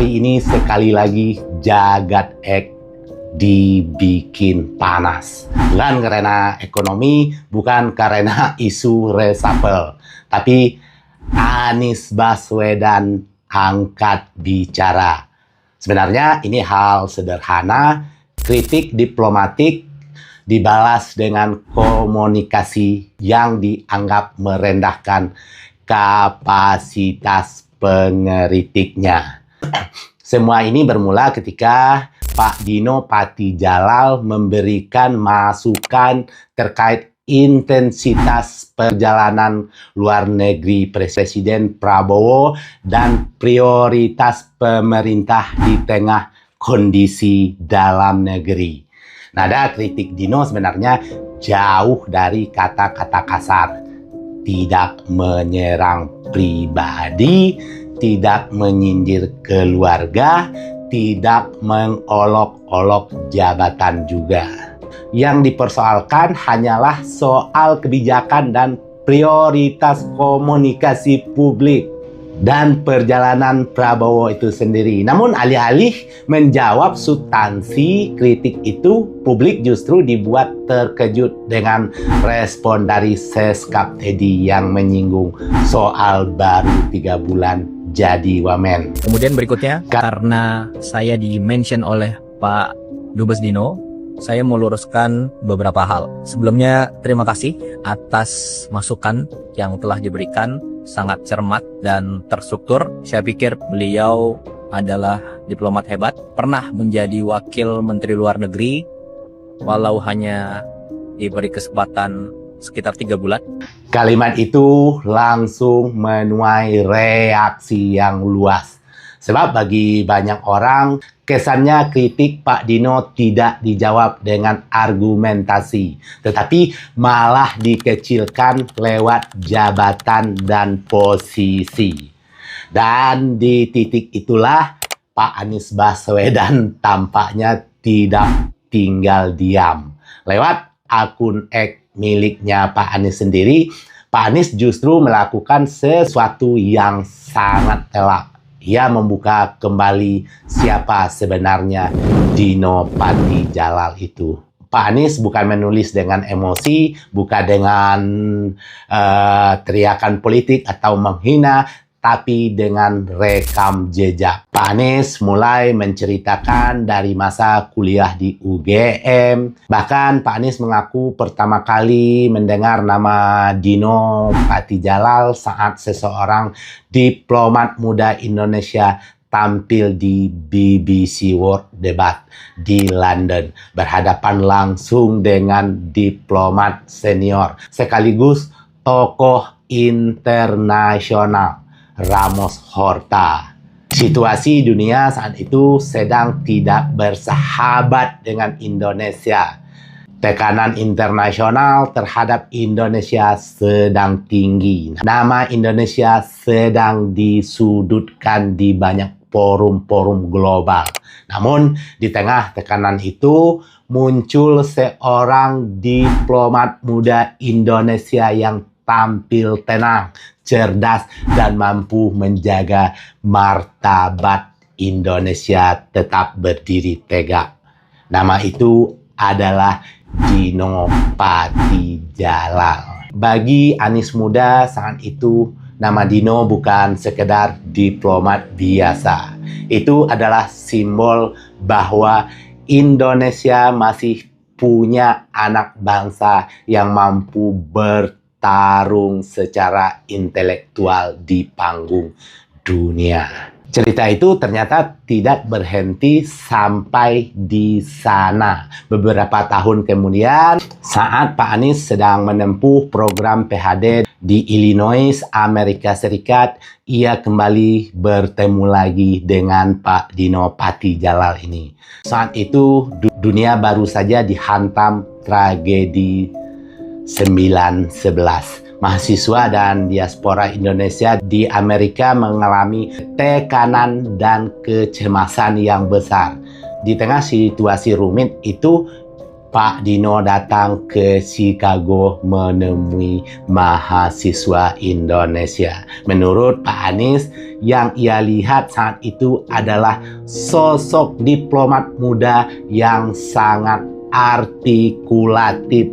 Hari ini sekali lagi jagat dibikin panas. Bukan karena ekonomi, bukan karena isu reshuffle, tapi Anies Baswedan angkat bicara. Sebenarnya ini hal sederhana, kritik diplomatik dibalas dengan komunikasi yang dianggap merendahkan kapasitas pengkritiknya. Semua ini bermula ketika Pak Dino Patijalal memberikan masukan terkait intensitas perjalanan luar negeri Presiden Prabowo dan prioritas pemerintah di tengah kondisi dalam negeri. Nada kritik Dino sebenarnya jauh dari kata-kata kasar, tidak menyerang pribadi, tidak menyindir keluarga, tidak mengolok-olok jabatan juga. Yang dipersoalkan hanyalah soal kebijakan dan prioritas komunikasi publik dan perjalanan Prabowo itu sendiri. Namun alih-alih menjawab substansi kritik itu, publik justru dibuat terkejut dengan respon dari Seskap Teddy yang menyinggung soal baru 3 bulan jadi wamen. Kemudian berikutnya, karena saya di-mention oleh Pak Dubes Dino, saya mau luruskan beberapa hal. Sebelumnya, terima kasih atas masukan yang telah diberikan, sangat cermat dan terstruktur. Saya pikir beliau adalah diplomat hebat, pernah menjadi wakil Menteri Luar Negeri, walau hanya diberi kesempatan sekitar 3 bulan. Kalimat itu langsung menuai reaksi yang luas. Sebab bagi banyak orang, kesannya kritik Pak Dino tidak dijawab dengan argumentasi, tetapi malah dikecilkan lewat jabatan dan posisi. Dan di titik itulah Pak Anies Baswedan tampaknya tidak tinggal diam. Lewat akun X miliknya Pak Anies sendiri, Pak Anies justru melakukan sesuatu yang sangat telak. Ia membuka kembali siapa sebenarnya Dino Patijalal itu. Pak Anies bukan menulis dengan emosi, bukan dengan teriakan politik atau menghina, tapi dengan rekam jejak. Pak Anies mulai menceritakan dari masa kuliah di UGM. Bahkan Pak Anies mengaku pertama kali mendengar nama Dino Patijalal saat seseorang diplomat muda Indonesia tampil di BBC World Debat di London, berhadapan langsung dengan diplomat senior sekaligus tokoh internasional Ramos Horta. Situasi dunia saat itu sedang tidak bersahabat dengan Indonesia. Tekanan internasional terhadap Indonesia sedang tinggi. Nama Indonesia sedang disudutkan di banyak forum-forum global. Namun, di tengah tekanan itu, muncul seorang diplomat muda Indonesia yang tampil tenang, cerdas, dan mampu menjaga martabat Indonesia tetap berdiri tegak. Nama itu adalah Dino Patijalal. Bagi Anies muda saat itu, nama Dino bukan sekedar diplomat biasa. Itu adalah simbol bahwa Indonesia masih punya anak bangsa yang mampu bertarung secara intelektual di panggung dunia. Cerita itu ternyata tidak berhenti sampai di sana. Beberapa tahun kemudian, saat Pak Anies sedang menempuh program PhD di Illinois, Amerika Serikat, ia kembali bertemu lagi dengan Pak Dino Patijalal ini. Saat itu, dunia baru saja dihantam tragedi 9/11. Mahasiswa dan diaspora Indonesia di Amerika mengalami tekanan dan kecemasan yang besar. Di tengah situasi rumit itu, Pak Dino datang ke Chicago menemui mahasiswa Indonesia. Menurut Pak Anies, yang ia lihat saat itu adalah sosok diplomat muda yang sangat artikulatif,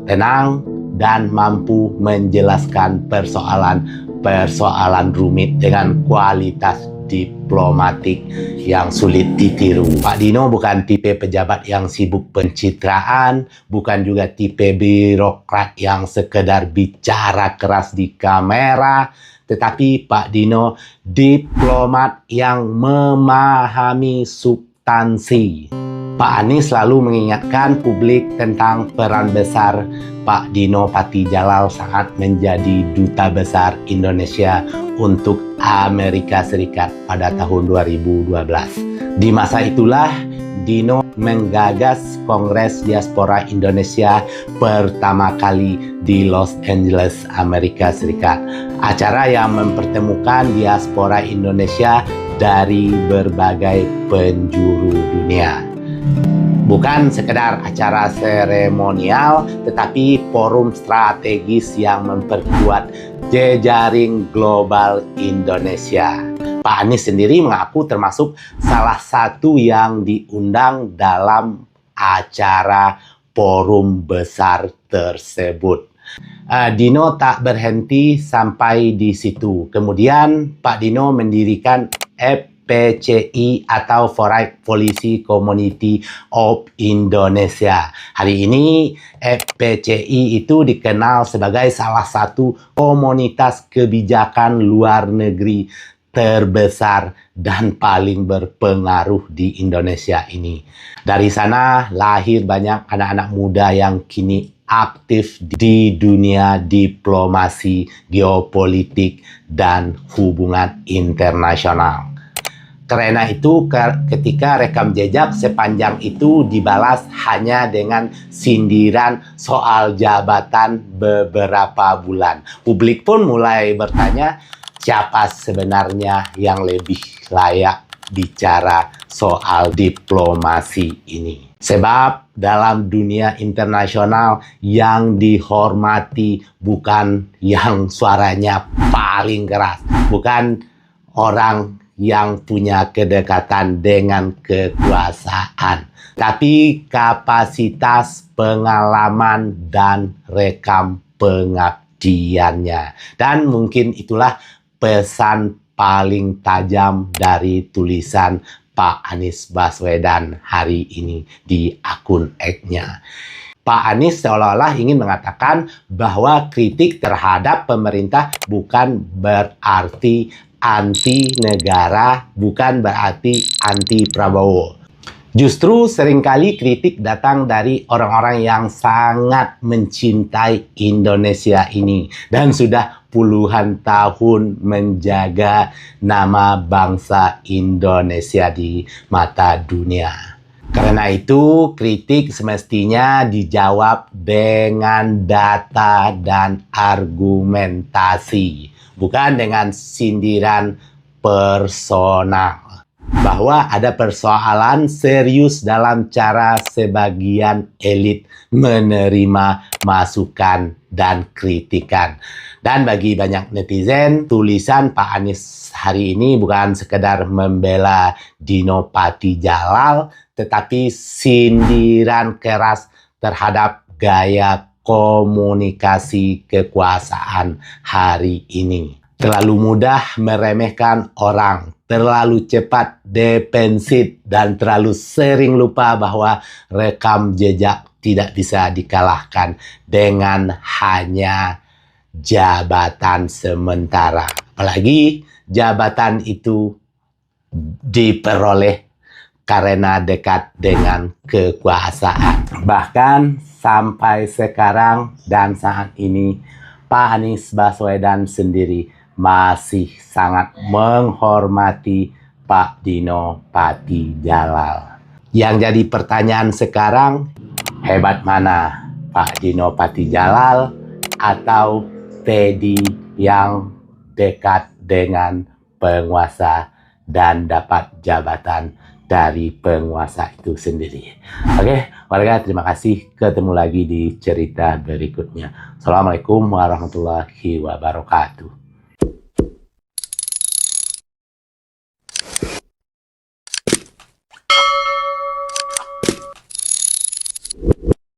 tenang, dan mampu menjelaskan persoalan rumit dengan kualitas diplomatik yang sulit ditiru. Pak Dino bukan tipe pejabat yang sibuk pencitraan, bukan juga tipe birokrat yang sekedar bicara keras di kamera, tetapi Pak Dino diplomat yang memahami substansi. Pak Anies selalu mengingatkan publik tentang peran besar Pak Dino Patijalal saat menjadi Duta Besar Indonesia untuk Amerika Serikat pada tahun 2012. Di masa itulah Dino menggagas Kongres Diaspora Indonesia pertama kali di Los Angeles, Amerika Serikat. Acara yang mempertemukan diaspora Indonesia dari berbagai penjuru dunia. Bukan sekedar acara seremonial, tetapi forum strategis yang memperkuat jejaring global Indonesia. Pak Anies sendiri mengaku termasuk salah satu yang diundang dalam acara forum besar tersebut. Dino tak berhenti sampai di situ. Kemudian Pak Dino mendirikan FPCI atau Foreign Policy Community of Indonesia. Hari ini FPCI itu dikenal sebagai salah satu komunitas kebijakan luar negeri terbesar dan paling berpengaruh di Indonesia ini. Dari sana lahir banyak anak-anak muda yang kini aktif di dunia diplomasi, geopolitik, dan hubungan internasional. Karena itu, ketika rekam jejak sepanjang itu dibalas hanya dengan sindiran soal jabatan beberapa bulan. Publik pun mulai bertanya, siapa sebenarnya yang lebih layak bicara soal diplomasi ini? Sebab dalam dunia internasional yang dihormati bukan yang suaranya paling keras, bukan orang yang punya kedekatan dengan kekuasaan, tapi kapasitas, pengalaman, dan rekam pengabdiannya. Dan mungkin itulah pesan paling tajam dari tulisan Pak Anies Baswedan hari ini di akun X-nya. Pak Anies seolah-olah ingin mengatakan bahwa kritik terhadap pemerintah bukan berarti anti negara, bukan berarti anti Prabowo. Justru seringkali kritik datang dari orang-orang yang sangat mencintai Indonesia ini dan sudah puluhan tahun menjaga nama bangsa Indonesia di mata dunia. Karena itu, kritik semestinya dijawab dengan data dan argumentasi, bukan dengan sindiran personal. Bahwa ada persoalan serius dalam cara sebagian elit menerima masukan dan kritikan. Dan bagi banyak netizen, tulisan Pak Anies hari ini bukan sekedar membela Dino Patijalal, tetapi sindiran keras terhadap gaya komunikasi kekuasaan hari ini. Terlalu mudah meremehkan orang, terlalu cepat defensif, dan terlalu sering lupa bahwa rekam jejak tidak bisa dikalahkan dengan hanya jabatan sementara. Apalagi jabatan itu diperoleh karena dekat dengan kekuasaan. Bahkan sampai sekarang dan saat ini, Pak Anies Baswedan sendiri masih sangat menghormati Pak Dino Patijalal. Yang jadi pertanyaan sekarang, hebat mana Pak Dino Patijalal atau Teddy yang dekat dengan penguasa dan dapat jabatan dari penguasa itu sendiri. Oke, warga, terima kasih. Ketemu lagi di cerita berikutnya. Assalamualaikum warahmatullahi wabarakatuh.